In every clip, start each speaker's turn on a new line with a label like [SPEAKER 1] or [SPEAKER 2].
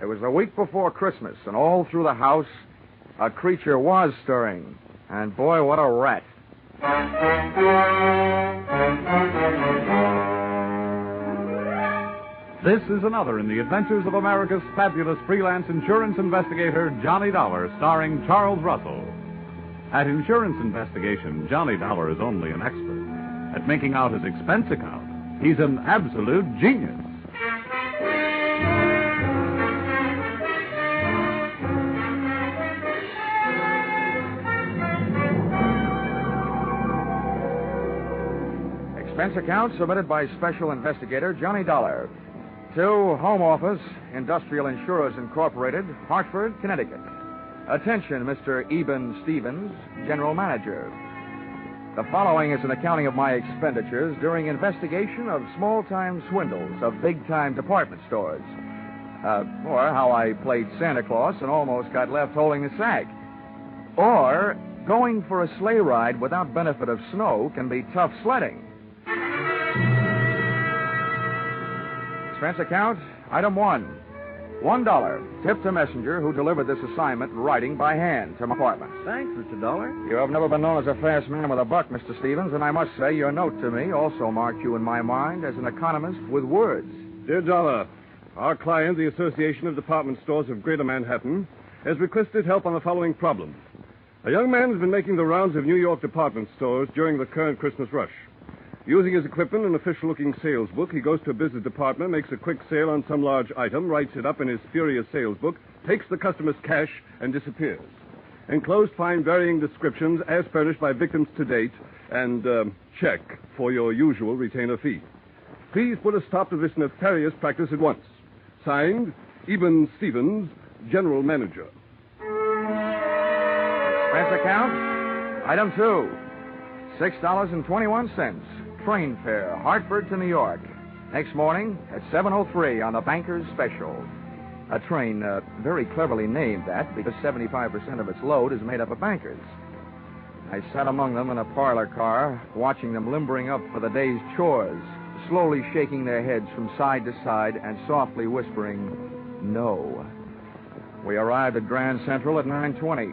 [SPEAKER 1] It was the week before Christmas, and all through the house, a creature was stirring. And boy, what a rat.
[SPEAKER 2] This is another in the adventures of America's fabulous freelance insurance investigator, Johnny Dollar, starring Charles Russell. At Insurance Investigation, Johnny Dollar is only an expert. At making out his expense account, he's an absolute genius.
[SPEAKER 1] Expense account submitted by Special Investigator Johnny Dollar to Home Office, Industrial Insurers Incorporated, Hartford, Connecticut. Attention, Mr. Eben Stevens, General Manager. The following is an accounting of my expenditures during investigation of small-time swindles of big-time department stores. Or how I played Santa Claus and almost got left holding the sack. Or going for a sleigh ride without benefit of snow can be tough sledding. Expense account, item 1. $1. Tip to messenger who delivered this assignment writing by hand to my apartment.
[SPEAKER 3] Thanks, Mr. Dollar.
[SPEAKER 1] You have never been known as a fast man with a buck, Mr. Stevens, and I must say your note to me also marked you in my mind as an economist with words.
[SPEAKER 4] Dear Dollar, our client, the Association of Department Stores of Greater Manhattan, has requested help on the following problem. A young man has been making the rounds of New York department stores during the current Christmas rush. Using his equipment and official-looking sales book, he goes to a business department, makes a quick sale on some large item, writes it up in his furious sales book, takes the customer's cash, and disappears. Enclosed find varying descriptions as furnished by victims to date, and check for your usual retainer fee. Please put a stop to this nefarious practice at once. Signed, Eben Stevens, General Manager.
[SPEAKER 1] Expense account, item 2. $6.21. Train fare, Hartford to New York. Next morning at 7:03 on the Banker's Special. A train very cleverly named that because 75% of its load is made up of bankers. I sat among them in a parlor car, watching them limbering up for the day's chores, slowly shaking their heads from side to side and softly whispering, "No." We arrived at Grand Central at 9:20.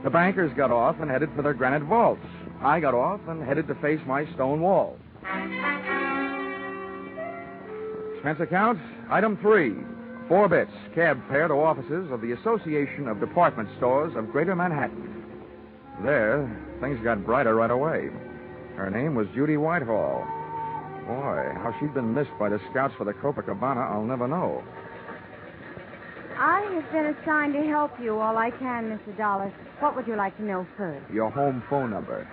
[SPEAKER 1] The bankers got off and headed for their granite vaults. I got off and headed to face my stone wall. Expense account, item 3. 4 bits, cab fare to offices of the Association of Department Stores of Greater Manhattan. There, things got brighter right away. Her name was Judy Whitehall. Boy, how she'd been missed by the scouts for the Copacabana, I'll never know.
[SPEAKER 5] I have been assigned to help you all I can, Mr. Dollar. What would you like to know first?
[SPEAKER 1] Your home phone number.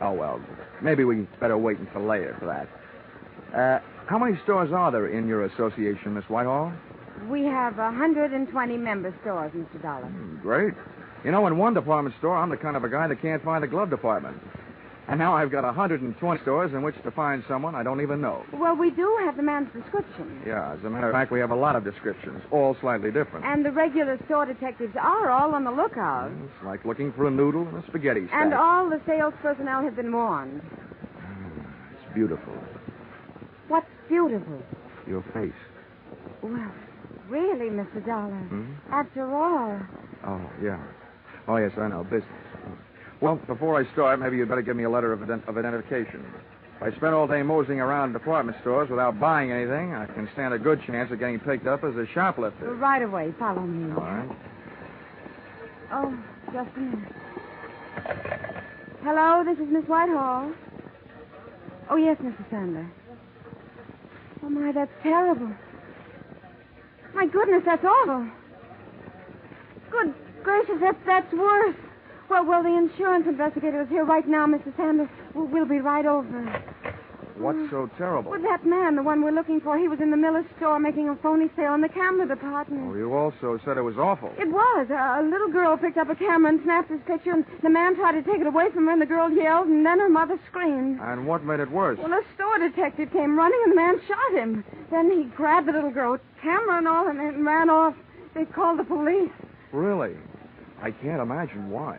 [SPEAKER 1] Oh, well, maybe we better wait until later for that. How many stores are there in your association, Miss Whitehall?
[SPEAKER 5] We have 120 member stores, Mr. Dollar.
[SPEAKER 1] Great. You know, in one department store, I'm the kind of a guy that can't find a glove department. And now I've got 120 stores in which to find someone I don't even know.
[SPEAKER 5] Well, we do have the man's description.
[SPEAKER 1] Yeah, as a matter of fact, we have a lot of descriptions, all slightly different.
[SPEAKER 5] And the regular store detectives are all on the lookout.
[SPEAKER 1] It's like looking for a noodle in a spaghetti stack.
[SPEAKER 5] And all the sales personnel have been warned.
[SPEAKER 1] It's beautiful.
[SPEAKER 5] What's beautiful?
[SPEAKER 1] Your face.
[SPEAKER 5] Well, really, Mr. Dollar. After all.
[SPEAKER 1] Oh, yeah. Oh, yes, I know. Business. Well, before I start, maybe you'd better give me a letter of identification. If I spend all day moseying around department stores without buying anything, I can stand a good chance of getting picked up as a shoplifter.
[SPEAKER 5] Right away. Follow me.
[SPEAKER 1] All right.
[SPEAKER 5] Oh, just a minute. Hello, this is Miss Whitehall. Oh, yes, Mr. Sandler. Oh, my, that's terrible. My goodness, that's awful. Good gracious, that's worse. Well, the insurance investigator is here right now, Mr. Sanders. We'll be right over.
[SPEAKER 1] What's so terrible?
[SPEAKER 5] Well, that man, the one we're looking for, he was in the Miller's store making a phony sale in the camera department.
[SPEAKER 1] Oh, you also said it was awful.
[SPEAKER 5] It was. A little girl picked up a camera and snapped his picture, and the man tried to take it away from her, and the girl yelled, and then her mother screamed.
[SPEAKER 1] And what made it worse?
[SPEAKER 5] Well, a store detective came running, and the man shot him. Then he grabbed the little girl, camera and all, and ran off. They called the police.
[SPEAKER 1] Really? I can't imagine why.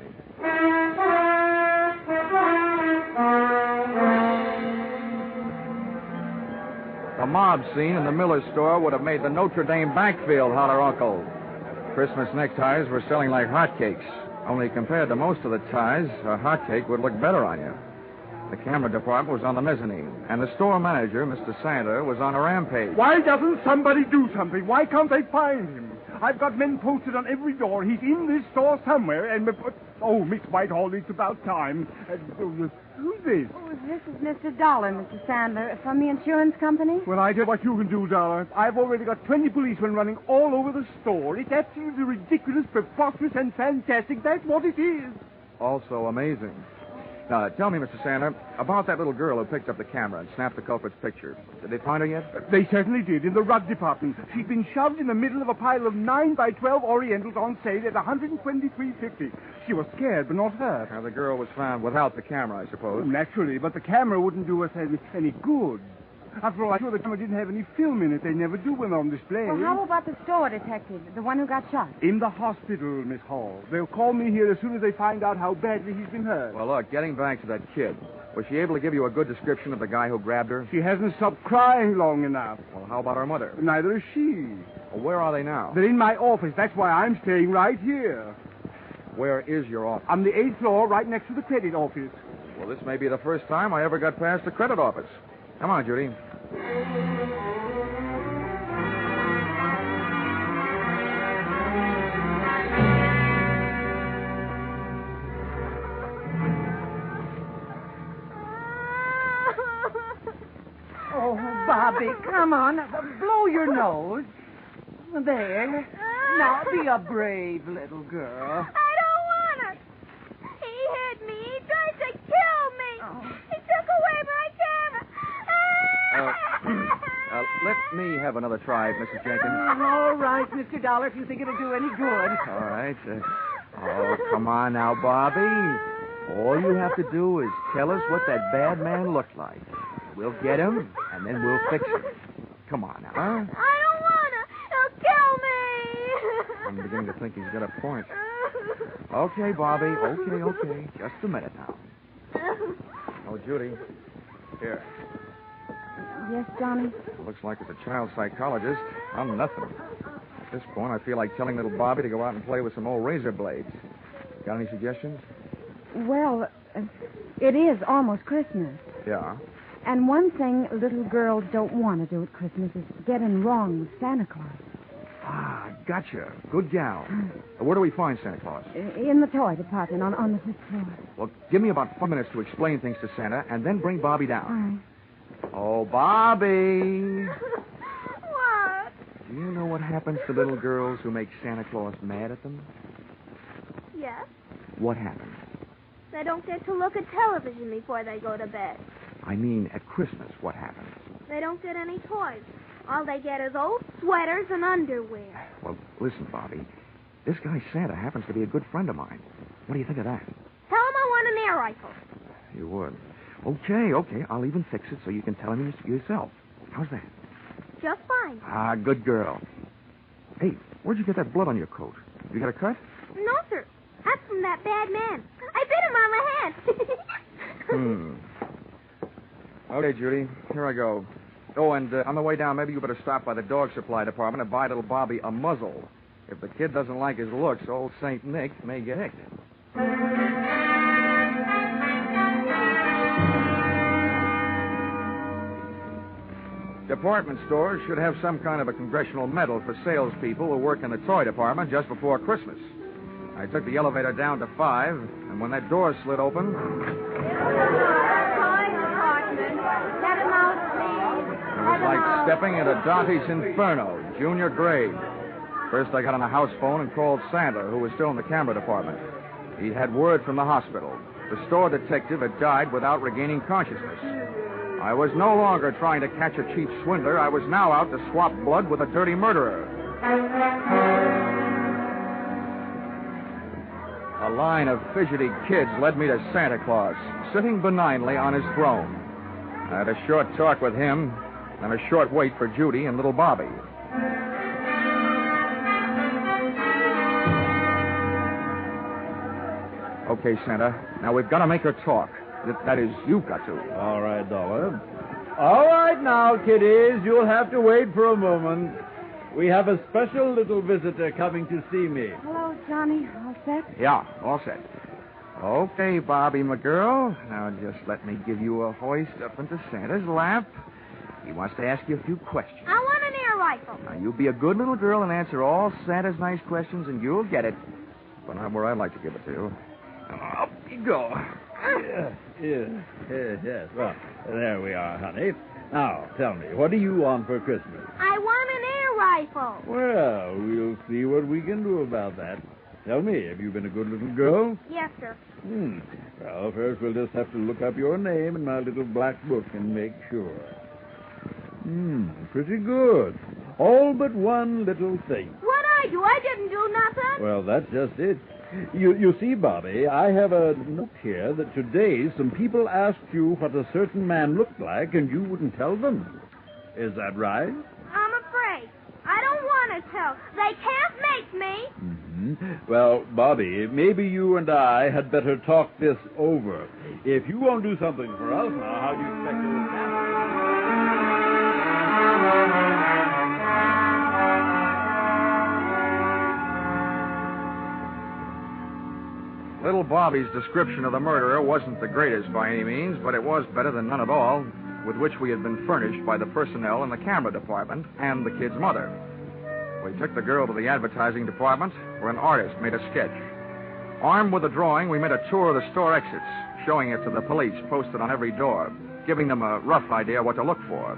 [SPEAKER 1] The mob scene in the Miller store would have made the Notre Dame backfield holler uncle. Christmas neckties were selling like hotcakes. Only compared to most of the ties, a hotcake would look better on you. The camera department was on the mezzanine, and the store manager, Mr. Sander, was on a rampage.
[SPEAKER 3] Why doesn't somebody do something? Why can't they find him? I've got men posted on every door. He's in this store somewhere, and... Oh, Miss Whitehall, it's about time. Who's this?
[SPEAKER 5] Oh, this is Mr. Dollar, Mr. Sandler, from the insurance company.
[SPEAKER 3] Well, I tell you what you can do, Dollar. I've already got 20 policemen running all over the store. It's absolutely ridiculous, preposterous, and fantastic. That's what it is.
[SPEAKER 1] Also amazing. Now, tell me, Mr. Sander, about that little girl who picked up the camera and snapped the culprit's picture. Did they find her yet?
[SPEAKER 3] They certainly did, in the rug department. She's been shoved in the middle of a pile of 9x12 Orientals on sale at $123.50. She was scared, but not hurt.
[SPEAKER 1] Now, the girl was found without the camera, I suppose.
[SPEAKER 3] Naturally, but the camera wouldn't do us any good. After all, I'm sure the camera didn't have any film in it. They never do when on display.
[SPEAKER 5] Well, how about the store detective, the one who got shot?
[SPEAKER 3] In the hospital, Miss Hall. They'll call me here as soon as they find out how badly he's been hurt.
[SPEAKER 1] Well, look, getting back to that kid, was she able to give you a good description of the guy who grabbed her?
[SPEAKER 3] She hasn't stopped crying long enough.
[SPEAKER 1] Well, how about her mother?
[SPEAKER 3] Neither is she.
[SPEAKER 1] Well, where are they now?
[SPEAKER 3] They're in my office. That's why I'm staying right here.
[SPEAKER 1] Where is your office?
[SPEAKER 3] On the 8th floor, right next to the credit office.
[SPEAKER 1] Well, this may be the first time I ever got past the credit office. Come on, Judy.
[SPEAKER 6] Oh, Bobby, come on. Blow your nose. There. Now, be a brave little girl.
[SPEAKER 7] I don't want to. He hit me. He tried to kill me.
[SPEAKER 6] Oh.
[SPEAKER 7] He took away my camera.
[SPEAKER 1] Let me have another try, Mrs. Jenkins.
[SPEAKER 6] All right, Mr. Dollar, if you think it'll do any good.
[SPEAKER 1] All right. Oh, come on now, Bobby. All you have to do is tell us what that bad man looked like. We'll get him, and then we'll fix him. Come on now, huh?
[SPEAKER 7] I don't want to. He'll kill me.
[SPEAKER 1] I'm beginning to think he's got a point. Okay, Bobby. Okay. Just a minute now. Oh, Judy. Here.
[SPEAKER 5] Yes, Johnny?
[SPEAKER 1] Looks like it's a child psychologist. I'm nothing. At this point, I feel like telling little Bobby to go out and play with some old razor blades. Got any suggestions?
[SPEAKER 5] Well, it is almost Christmas.
[SPEAKER 1] Yeah.
[SPEAKER 5] And one thing little girls don't want to do at Christmas is get in wrong with Santa Claus.
[SPEAKER 1] Ah, gotcha. Good gal. Where do we find Santa Claus?
[SPEAKER 5] In the toy department on the 5th floor.
[SPEAKER 1] Well, give me about 5 minutes to explain things to Santa, and then bring Bobby down.
[SPEAKER 5] All right.
[SPEAKER 1] Oh, Bobby.
[SPEAKER 7] What?
[SPEAKER 1] Do you know what happens to little girls who make Santa Claus mad at them?
[SPEAKER 7] Yes.
[SPEAKER 1] What happens?
[SPEAKER 7] They don't get to look at television before they go to bed.
[SPEAKER 1] I mean, at Christmas, what happens?
[SPEAKER 7] They don't get any toys. All they get is old sweaters and underwear.
[SPEAKER 1] Well, listen, Bobby. This guy Santa happens to be a good friend of mine. What do you think of that?
[SPEAKER 7] Tell him I want an air rifle.
[SPEAKER 1] You would. Okay. I'll even fix it so you can tell him yourself. How's that?
[SPEAKER 7] Just fine.
[SPEAKER 1] Ah, good girl. Hey, where'd you get that blood on your coat? You got a cut?
[SPEAKER 7] No, sir. That's from that bad man. I bit him on the hand.
[SPEAKER 1] Okay, Judy. Here I go. Oh, and on the way down, maybe you better stop by the dog supply department and buy little Bobby a muzzle. If the kid doesn't like his looks, old St. Nick may get hicked. Department stores should have some kind of a congressional medal for salespeople who work in the toy department just before Christmas. I took the elevator down to 5, and when that door slid open...
[SPEAKER 7] Toy department. Let him out, please.
[SPEAKER 1] It was like stepping into Dante's Inferno, junior grade. First, I got on a house phone and called Sandler, who was still in the camera department. He had word from the hospital. The store detective had died without regaining consciousness. I was no longer trying to catch a cheap swindler. I was now out to swap blood with a dirty murderer. A line of fidgety kids led me to Santa Claus, sitting benignly on his throne. I had a short talk with him, and a short wait for Judy and little Bobby. Okay, Santa. Now we've got to make her talk. That is, you've got to.
[SPEAKER 3] All right, Dollar. All right,
[SPEAKER 8] right now, kiddies. You'll have to wait for a moment. We have a special little visitor coming to see me.
[SPEAKER 5] Hello, Johnny. All set?
[SPEAKER 1] Yeah, all set. Okay, Bobby, my girl. Now, just let me give you a hoist up into Santa's lap. He wants to ask you a few questions.
[SPEAKER 7] I want an air rifle.
[SPEAKER 1] Now, you be a good little girl and answer all Santa's nice questions, and you'll get it. But not where I'd like to give it to you. Now, up you go.
[SPEAKER 8] Yes. Well, there we are, honey. Now, tell me, what do you want for Christmas?
[SPEAKER 7] I want an air rifle.
[SPEAKER 8] Well, we'll see what we can do about that. Tell me, have you been a good little girl?
[SPEAKER 7] Yes, sir.
[SPEAKER 8] Well, first we'll just have to look up your name in my little black book and make sure. Pretty good. All but one little thing.
[SPEAKER 7] What'd I do? I didn't do nothing.
[SPEAKER 8] Well, that's just it. You see, Bobby, I have a note here that today some people asked you what a certain man looked like and you wouldn't tell them. Is that right?
[SPEAKER 7] I'm afraid. I don't want to tell. They can't make me.
[SPEAKER 8] Well, Bobby, maybe you and I had better talk this over. If you won't do something for us now, how do you expect to look
[SPEAKER 1] Little Bobby's description of the murderer wasn't the greatest by any means, but it was better than none at all, with which we had been furnished by the personnel in the camera department and the kid's mother. We took the girl to the advertising department, where an artist made a sketch. Armed with a drawing, we made a tour of the store exits, showing it to the police posted on every door, giving them a rough idea what to look for.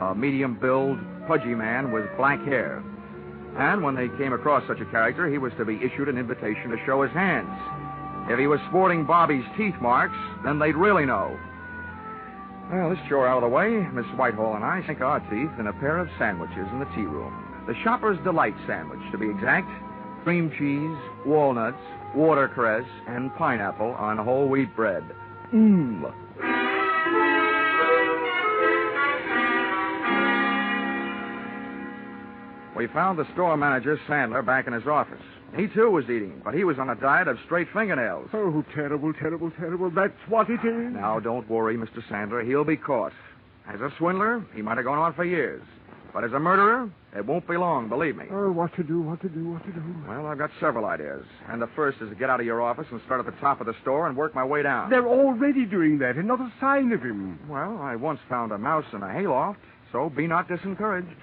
[SPEAKER 1] A medium-build, pudgy man with black hair. And when they came across such a character, he was to be issued an invitation to show his hands. If he was sporting Bobby's teeth marks, then they'd really know. Well, this chore out of the way, Miss Whitehall and I sank our teeth in a pair of sandwiches in the tea room. The Shopper's Delight sandwich, to be exact. Cream cheese, walnuts, watercress, and pineapple on whole wheat bread. We found the store manager, Sandler, back in his office. He, too, was eating, but he was on a diet of straight fingernails.
[SPEAKER 3] Oh, terrible, terrible, terrible. That's what it is.
[SPEAKER 1] Now, don't worry, Mr. Sandler. He'll be caught. As a swindler, he might have gone on for years. But as a murderer, it won't be long, believe me.
[SPEAKER 3] Oh, what to do?
[SPEAKER 1] Well, I've got several ideas. And the first is to get out of your office and start at the top of the store and work my way down.
[SPEAKER 3] They're already doing that, and not a sign of him.
[SPEAKER 1] Well, I once found a mouse in a hayloft, so be not disencouraged.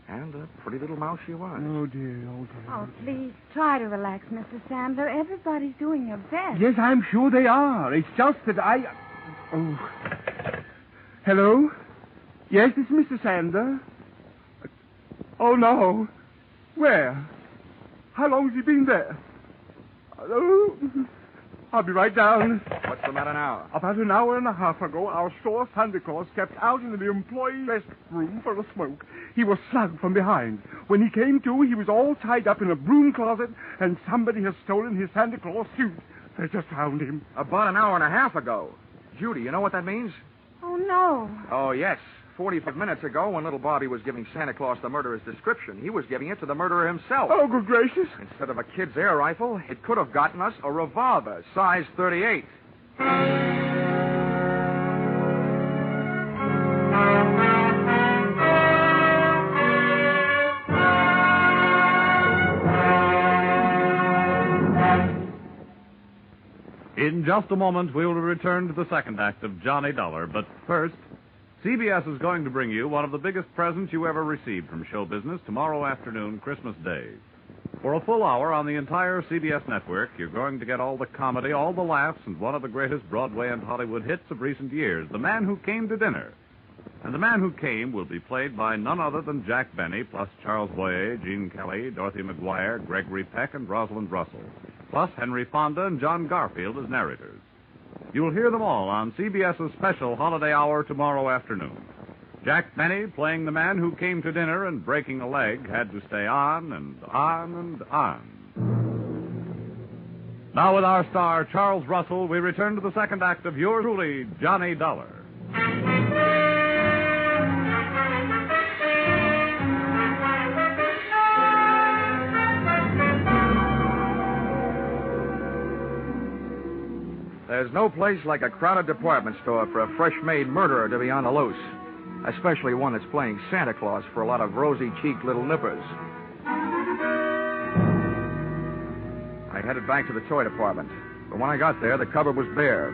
[SPEAKER 1] And a pretty little mouse she was.
[SPEAKER 3] Oh, dear.
[SPEAKER 5] Oh, please, try to relax, Mr. Sandler. Everybody's doing their best.
[SPEAKER 3] Yes, I'm sure they are. It's just that Oh. Hello? Yes, it's Mr. Sandler. Oh, no. Where? How long has he been there? Hello? I'll be right down.
[SPEAKER 1] What's the matter now?
[SPEAKER 3] About an hour and a half ago, our store Santa Claus stepped out into the employee restroom for a smoke. He was slugged from behind. When he came to, he was all tied up in a broom closet, and somebody has stolen his Santa Claus suit. They just found him.
[SPEAKER 1] About an hour and a half ago. Judy, you know what that means?
[SPEAKER 5] Oh, no.
[SPEAKER 1] Oh, yes. 45 minutes ago, when little Bobby was giving Santa Claus the murderer's description, he was giving it to the murderer himself.
[SPEAKER 3] Oh, good gracious.
[SPEAKER 1] Instead of a kid's air rifle, it could have gotten us a revolver, size 38.
[SPEAKER 2] In just a moment, we will return to the second act of Johnny Dollar. But first, CBS is going to bring you one of the biggest presents you ever received from show business tomorrow afternoon, Christmas Day. For a full hour on the entire CBS network, you're going to get all the comedy, all the laughs, and one of the greatest Broadway and Hollywood hits of recent years, The Man Who Came to Dinner. And The Man Who Came will be played by none other than Jack Benny, plus Charles Boyer, Gene Kelly, Dorothy McGuire, Gregory Peck, and Rosalind Russell, plus Henry Fonda and John Garfield as narrators. You'll hear them all on CBS's special holiday hour tomorrow afternoon. Jack Benny, playing the man who came to dinner and breaking a leg, had to stay on and on and on. Now with our star, Charles Russell, we return to the second act of yours truly, Johnny Dollar.
[SPEAKER 1] There's no place like a crowded department store for a fresh-made murderer to be on the loose. especially one that's playing Santa Claus for a lot of rosy-cheeked little nippers. I headed back to the toy department, but when I got there, the cupboard was bare.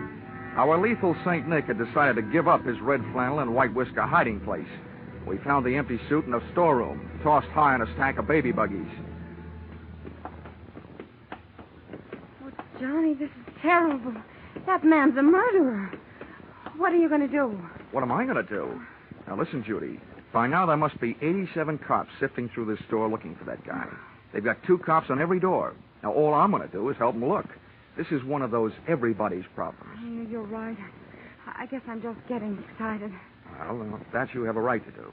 [SPEAKER 1] Our lethal St. Nick had decided to give up his red flannel and white whisker hiding place. We found the empty suit in a storeroom, tossed high on a stack of baby buggies.
[SPEAKER 5] Oh, Johnny, this is terrible. That man's a murderer. What are you going to do?
[SPEAKER 1] What am I going to do? Now, listen, Judy. By now, there must be 87 cops sifting through this store looking for that guy. They've got 2 cops on every door. Now, all I'm going to do is help them look. This is one of those everybody's problems.
[SPEAKER 5] You're right. I guess I'm just getting excited.
[SPEAKER 1] Well, that you have a right to do.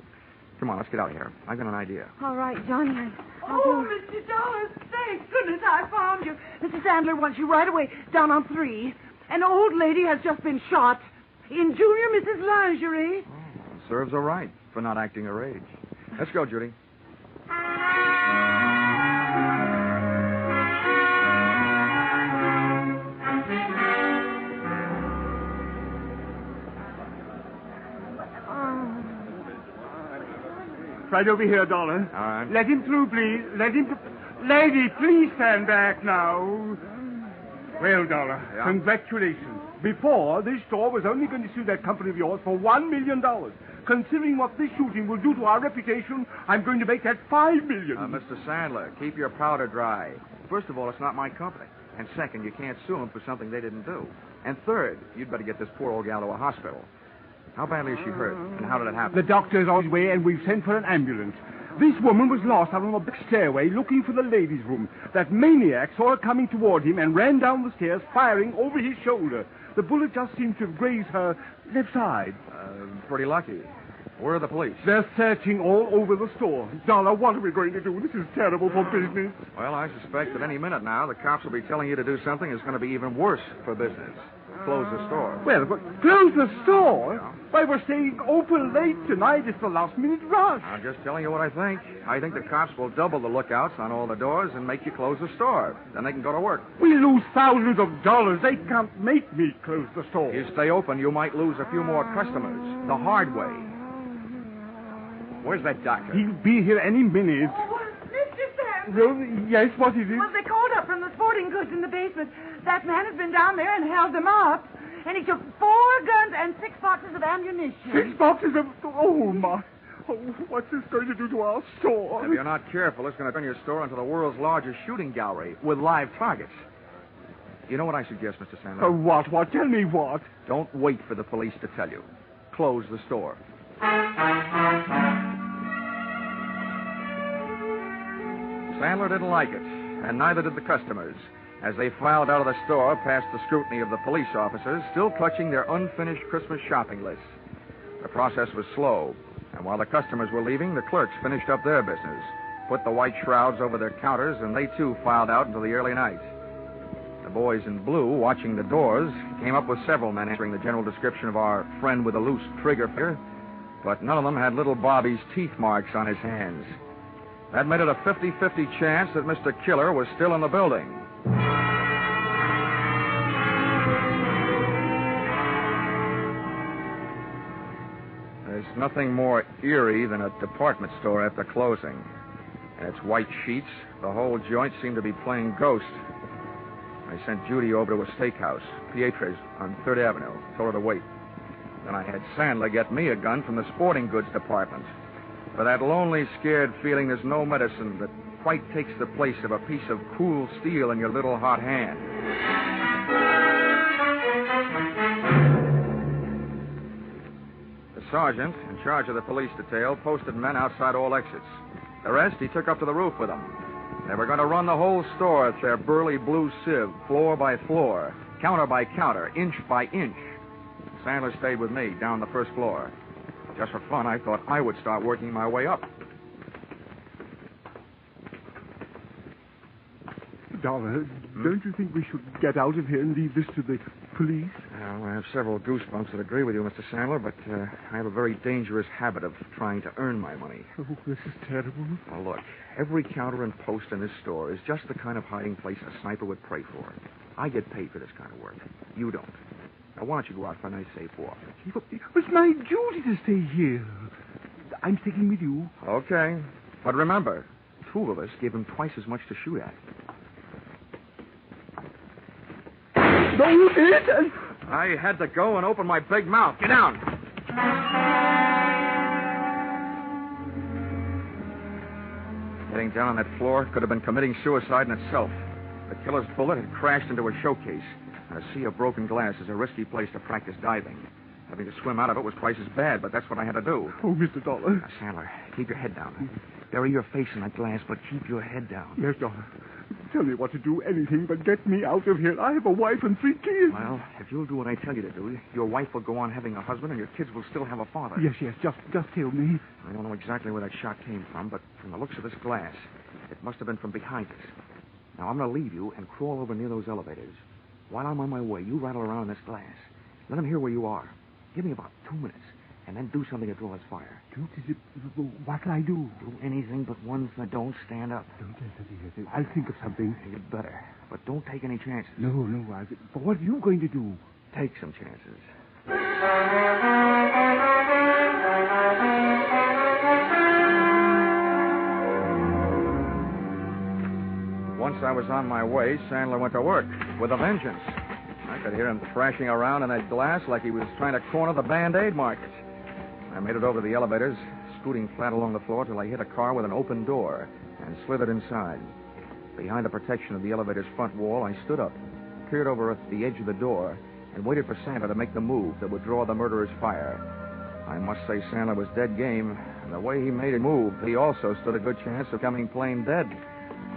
[SPEAKER 1] Come on, let's get out of here. I've got an idea.
[SPEAKER 5] All right, Johnny. I'll
[SPEAKER 6] Oh,
[SPEAKER 5] do...
[SPEAKER 6] Mr. Dollars, thank goodness I found you. Mrs. Sandler wants you right away, down on 3. An old lady has just been shot in Junior Mrs. Lingerie.
[SPEAKER 1] Oh, serves her right for not acting her age. Let's go, Judy.
[SPEAKER 3] Right over here, Dollar.
[SPEAKER 1] All right.
[SPEAKER 3] Let him through, please. Let him... Lady, please stand back now. Well, Dollar,
[SPEAKER 1] Yeah?
[SPEAKER 3] congratulations. Before, this store was only going to sue that company of yours for $1 million. Considering what this shooting will do to our reputation, I'm going to make that $5 million.
[SPEAKER 1] Mr. Sandler, keep your powder dry. First of all, it's not my company. And second, you can't sue them for something they didn't do. And third, you'd better get this poor old gal to a hospital. How badly is she hurt? And how did it happen?
[SPEAKER 3] The doctor's on his way, and we've sent for an ambulance. This woman was lost out on the back stairway looking for the ladies' room. That maniac saw her coming toward him and ran down the stairs, firing over his shoulder. The bullet just seemed to have grazed her left side.
[SPEAKER 1] Pretty lucky. Where are the police?
[SPEAKER 3] They're searching all over the store. Dollar, what are we going to do? This is terrible for business.
[SPEAKER 1] Well, I suspect that any minute now, the cops will be telling you to do something that's going to be even worse for business. Close the store.
[SPEAKER 3] Well, but close the store?
[SPEAKER 1] Yeah.
[SPEAKER 3] Why, we're staying open late tonight. It's the last-minute rush.
[SPEAKER 1] I'm just telling you what I think. I think the cops will double the lookouts on all the doors and make you close the store. Then they can go to work.
[SPEAKER 3] We lose thousands of dollars. They can't make me close the store.
[SPEAKER 1] You stay open, you might lose a few more customers. The hard way. Where's that doctor?
[SPEAKER 3] He'll be here any minute.
[SPEAKER 6] Oh, Mr. Sandler.
[SPEAKER 3] Well, yes, what is it?
[SPEAKER 6] Well, they called up from the sporting goods in the basement. That man has been down there and held them up. And he took 4 guns and 6 boxes of ammunition.
[SPEAKER 3] 6 boxes of... Oh, my. Oh, what's this going to do to our store?
[SPEAKER 1] If you're not careful, it's going to turn your store into the world's largest shooting gallery with live targets. You know what I suggest, Mr. Sandler?
[SPEAKER 3] What? What? Tell me what?
[SPEAKER 1] Don't wait for the police to tell you. Close the store. Sandler didn't like it, and neither did the customers, as they filed out of the store past the scrutiny of the police officers, still clutching their unfinished Christmas shopping lists. The process was slow, and while the customers were leaving, the clerks finished up their business, put the white shrouds over their counters, and they too filed out until the early night. The boys in blue, watching the doors, came up with several men answering the general description of our friend with a loose trigger finger, but none of them had little Bobby's teeth marks on his hands. That made it a 50-50 chance that Mr. Killer was still in the building. There's nothing more eerie than a department store after closing. And its white sheets, the whole joint seemed to be playing ghost. I sent Judy over to a steakhouse, Pietro's, on 3rd Avenue. Told her to wait. Then I had Sandler get me a gun from the sporting goods department. For that lonely, scared feeling, there's no medicine that quite takes the place of a piece of cool steel in your little hot hand. The sergeant, in charge of the police detail, posted men outside all exits. The rest he took up to the roof with him. They were going to run the whole store with their burly blue sieve, floor by floor, counter by counter, inch by inch. Sandler stayed with me down the first floor. Just for fun, I thought I would start working my way up.
[SPEAKER 3] Dollar, don't you think we should get out of here and leave this to the police?
[SPEAKER 1] Well, I have several goosebumps that agree with you, Mr. Sandler, but I have a very dangerous habit of trying to earn my money.
[SPEAKER 3] Oh, this is terrible.
[SPEAKER 1] Well, look, every counter and post in this store is just the kind of hiding place a sniper would pray for. I get paid for this kind of work. You don't. Now, why don't you go out for a nice, safe walk?
[SPEAKER 3] It was my duty to stay here. I'm sticking with you.
[SPEAKER 1] Okay. But remember, two of us gave him twice as much to shoot at.
[SPEAKER 3] No, you did.
[SPEAKER 1] I had to go and open my big mouth. Get down. Getting down on that floor could have been committing suicide in itself. The killer's bullet had crashed into a showcase, and a sea of broken glass is a risky place to practice diving. Having to swim out of it was twice as bad, but that's what I had to do.
[SPEAKER 3] Oh, Mr. Dollar.
[SPEAKER 1] Now, Sandler, keep your head down. Bury your face in that glass, but keep your head down.
[SPEAKER 3] Yes, Dollar. Tell me what to do, anything but get me out of here. I have a wife and 3 kids.
[SPEAKER 1] Well, if you'll do what I tell you to do, your wife will go on having a husband, and your kids will still have a father.
[SPEAKER 3] Yes, just tell me.
[SPEAKER 1] I don't know exactly where that shot came from, but from the looks of this glass, it must have been from behind us. Now, I'm going to leave you and crawl over near those elevators. While I'm on my way, you rattle around in this glass. Let them hear where you are. Give me about 2 minutes, and then do something to draw his fire.
[SPEAKER 3] What can I do?
[SPEAKER 1] Do anything but ones that don't stand up.
[SPEAKER 3] I'll think of something.
[SPEAKER 1] You'd better. But don't take any chances.
[SPEAKER 3] No. But what are you going to do?
[SPEAKER 1] Take some chances. Once I was on my way, Sandler went to work with a vengeance. I could hear him thrashing around in that glass like he was trying to corner the Band-Aid market. I made it over to the elevators, scooting flat along the floor till I hit a car with an open door and slithered inside. Behind the protection of the elevator's front wall, I stood up, peered over at the edge of the door, and waited for Sandler to make the move that would draw the murderer's fire. I must say Sandler was dead game, and the way he made a move, he also stood a good chance of coming plain dead.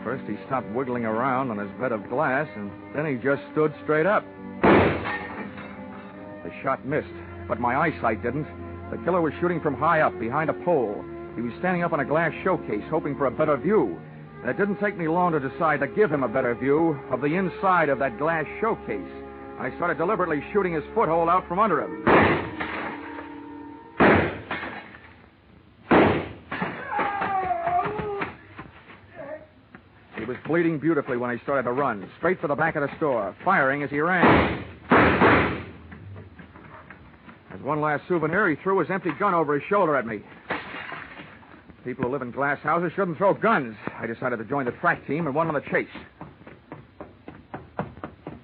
[SPEAKER 1] First, he stopped wiggling around on his bed of glass, and then he just stood straight up. The shot missed, but my eyesight didn't. The killer was shooting from high up, behind a pole. He was standing up on a glass showcase, hoping for a better view. And it didn't take me long to decide to give him a better view of the inside of that glass showcase. I started deliberately shooting his foothold out from under him. He was bleeding beautifully when I started to run, straight for the back of the store, firing as he ran. As one last souvenir, he threw his empty gun over his shoulder at me. People who live in glass houses shouldn't throw guns. I decided to join the track team and went on the chase.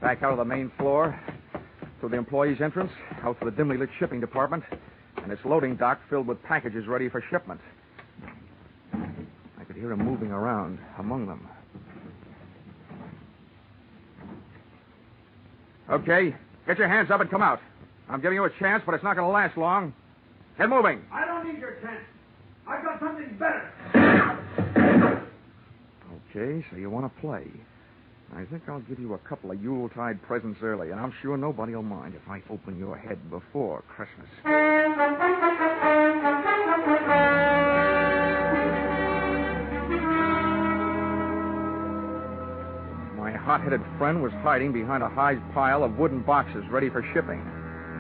[SPEAKER 1] Back out of the main floor, through the employees' entrance, out to the dimly lit shipping department, and its loading dock filled with packages ready for shipment. I could hear him moving around among them. Okay, get your hands up and come out. I'm giving you a chance, but it's not going to last long. Get moving.
[SPEAKER 9] I don't need your chance. I've got something better.
[SPEAKER 1] Okay, so you want to play. I think I'll give you a couple of Yuletide presents early, and I'm sure nobody will mind if I open your head before Christmas. My hot-headed friend was hiding behind a high pile of wooden boxes ready for shipping.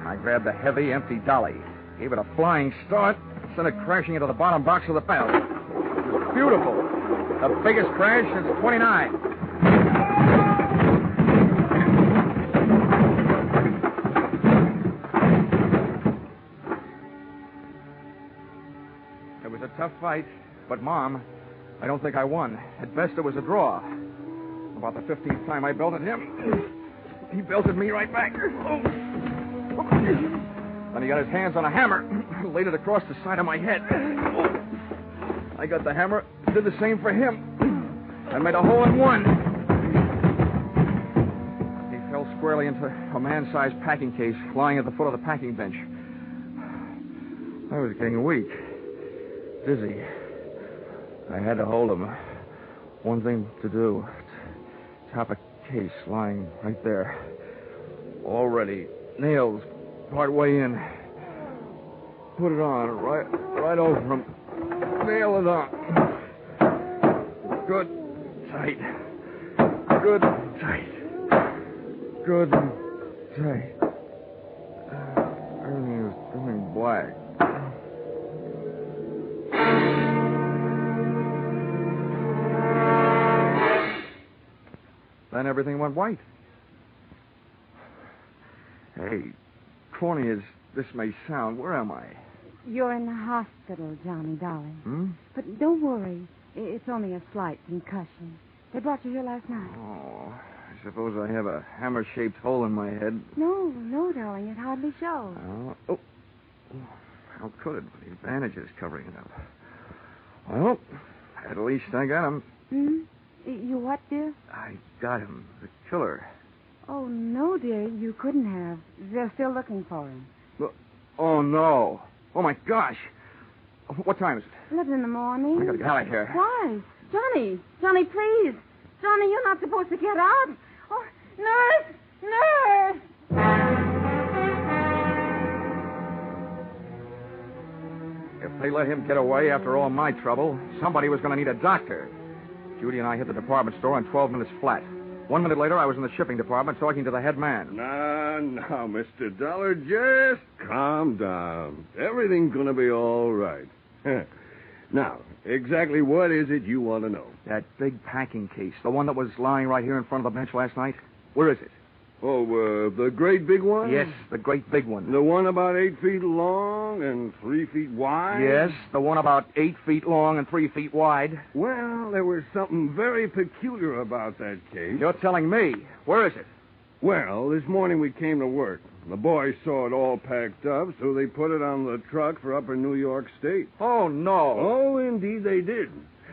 [SPEAKER 1] I grabbed the heavy, empty dolly, gave it a flying start, and sent it crashing into the bottom box of the pile. It was beautiful. The biggest crash since 29. It was a tough fight, but, Mom, I don't think I won. At best, it was a draw. About the 15th time I belted him, he belted me right back. Then he got his hands on a hammer, laid it across the side of my head. I got the hammer, did the same for him, and made a hole in one. He fell squarely into a man-sized packing case lying at the foot of the packing bench. I was getting weak, dizzy. I had to hold him. One thing to do. Top a case lying right there. All ready. Nails part way in. Put it on right over him. Nail it on. Good, tight. Good, tight. Good, tight. Everything is going black. Then everything went white. Hey, corny as this may sound, where am I?
[SPEAKER 5] You're in the hospital, Johnny, darling.
[SPEAKER 1] Hmm?
[SPEAKER 5] But don't worry. It's only a slight concussion. They brought you here last night.
[SPEAKER 1] Oh, I suppose I have a hammer-shaped hole in my head.
[SPEAKER 5] No, darling. It hardly shows.
[SPEAKER 1] Oh. How could it? The bandages covering it up. Well, at least I got him.
[SPEAKER 5] Hmm? You what, dear?
[SPEAKER 1] I got him. The killer.
[SPEAKER 5] Oh, no, dear. You couldn't have. They're still looking for him.
[SPEAKER 1] Oh, no. Oh, my gosh. What time is it?
[SPEAKER 5] 11 in the morning.
[SPEAKER 1] I gotta get out of here.
[SPEAKER 5] Why? Johnny, please. Johnny, you're not supposed to get out. Oh, nurse!
[SPEAKER 1] If they let him get away after all my trouble, somebody was going to need a doctor. Judy and I hit the department store in 12 minutes flat. 1 minute later, I was in the shipping department talking to the head man.
[SPEAKER 4] Now, Mr. Dollar, just calm down. Everything's going to be all right. Now, exactly what is it you want to know?
[SPEAKER 1] That big packing case, the one that was lying right here in front of the bench last night. Where is it?
[SPEAKER 4] Oh, the great big one?
[SPEAKER 1] Yes, the great big one.
[SPEAKER 4] The one about 8 feet long and 3 feet wide?
[SPEAKER 1] Yes, the one about 8 feet long and 3 feet wide.
[SPEAKER 4] Well, there was something very peculiar about that case.
[SPEAKER 1] You're telling me. Where is it?
[SPEAKER 4] Well, this morning we came to work. The boys saw it all packed up, so they put it on the truck for upper New York State.
[SPEAKER 1] Oh, no.
[SPEAKER 4] Oh, indeed they did.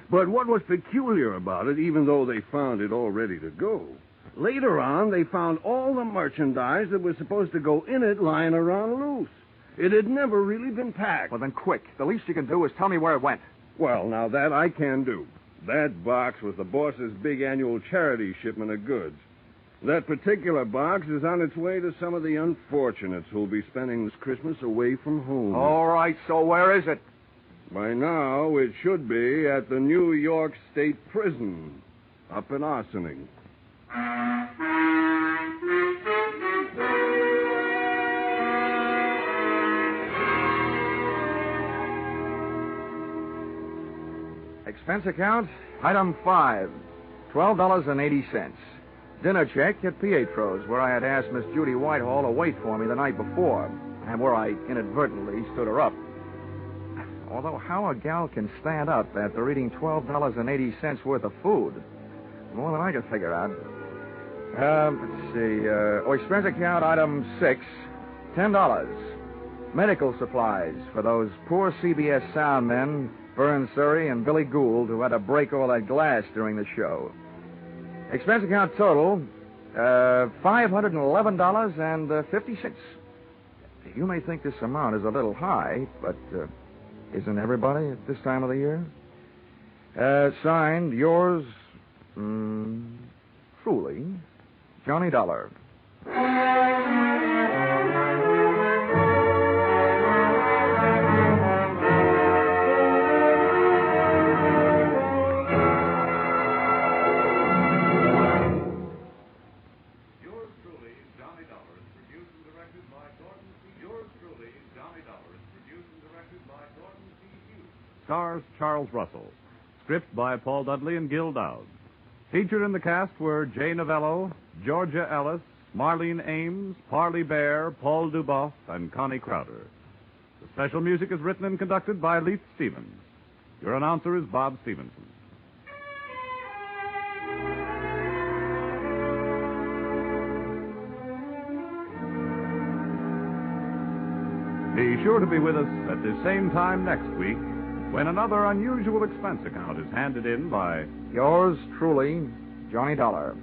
[SPEAKER 4] But what was peculiar about it, even though they found it all ready to go, later on they found all the merchandise that was supposed to go in it lying around loose. It had never really been packed.
[SPEAKER 1] Well, then quick. The least you can do is tell me where it went.
[SPEAKER 4] Well, now that I can do. That box was the boss's big annual charity shipment of goods. That particular box is on its way to some of the unfortunates who'll be spending this Christmas away from home.
[SPEAKER 1] All right, so where is it?
[SPEAKER 4] By now, it should be at the New York State Prison, up in Ossining.
[SPEAKER 1] Expense account, item 5, $12.80. Dinner check at Pietro's, where I had asked Miss Judy Whitehall to wait for me the night before, and where I inadvertently stood her up. Although how a gal can stand up after eating $12.80 worth of food, more than I can figure out. Let's see. Expense account, item 6, $10. Medical supplies for those poor CBS sound men, Vern Surrey and Billy Gould, who had to break all that glass during the show. Expense account total, $511.50. You may think this amount is a little high, but isn't everybody at this time of the year? Signed, yours, truly, Johnny Dollar.
[SPEAKER 2] Stars Charles Russell. Script by Paul Dudley and Gil Dowd. Featured in the cast were Jay Novello, Georgia Ellis, Marlene Ames, Parley Bear, Paul Duboff, and Connie Crowder. The special music is written and conducted by Leith Stevens. Your announcer is Bob Stevenson. Be sure to be with us at the same time next week when another unusual expense account is handed in by
[SPEAKER 1] Yours truly, Johnny Dollar.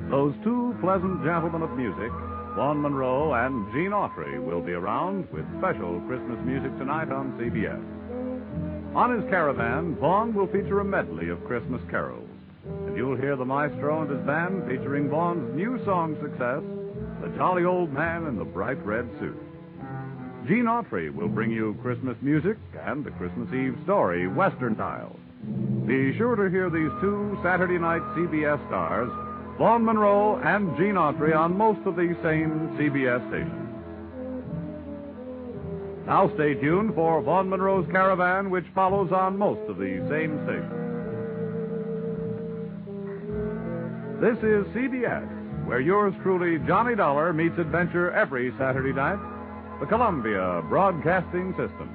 [SPEAKER 2] Those two pleasant gentlemen of music, Vaughn Monroe and Gene Autry, will be around with special Christmas music tonight on CBS. On his caravan, Vaughn will feature a medley of Christmas carols. And you'll hear the maestro and his band featuring Vaughn's new song success, The Jolly Old Man in the Bright Red Suit. Gene Autry will bring you Christmas music and the Christmas Eve story, Western Tile. Be sure to hear these two Saturday night CBS stars, Vaughn Monroe and Gene Autry, on most of these same CBS stations. Now stay tuned for Vaughn Monroe's Caravan, which follows on most of the same stations. This is CBS, where yours truly, Johnny Dollar, meets adventure every Saturday night. The Columbia Broadcasting System.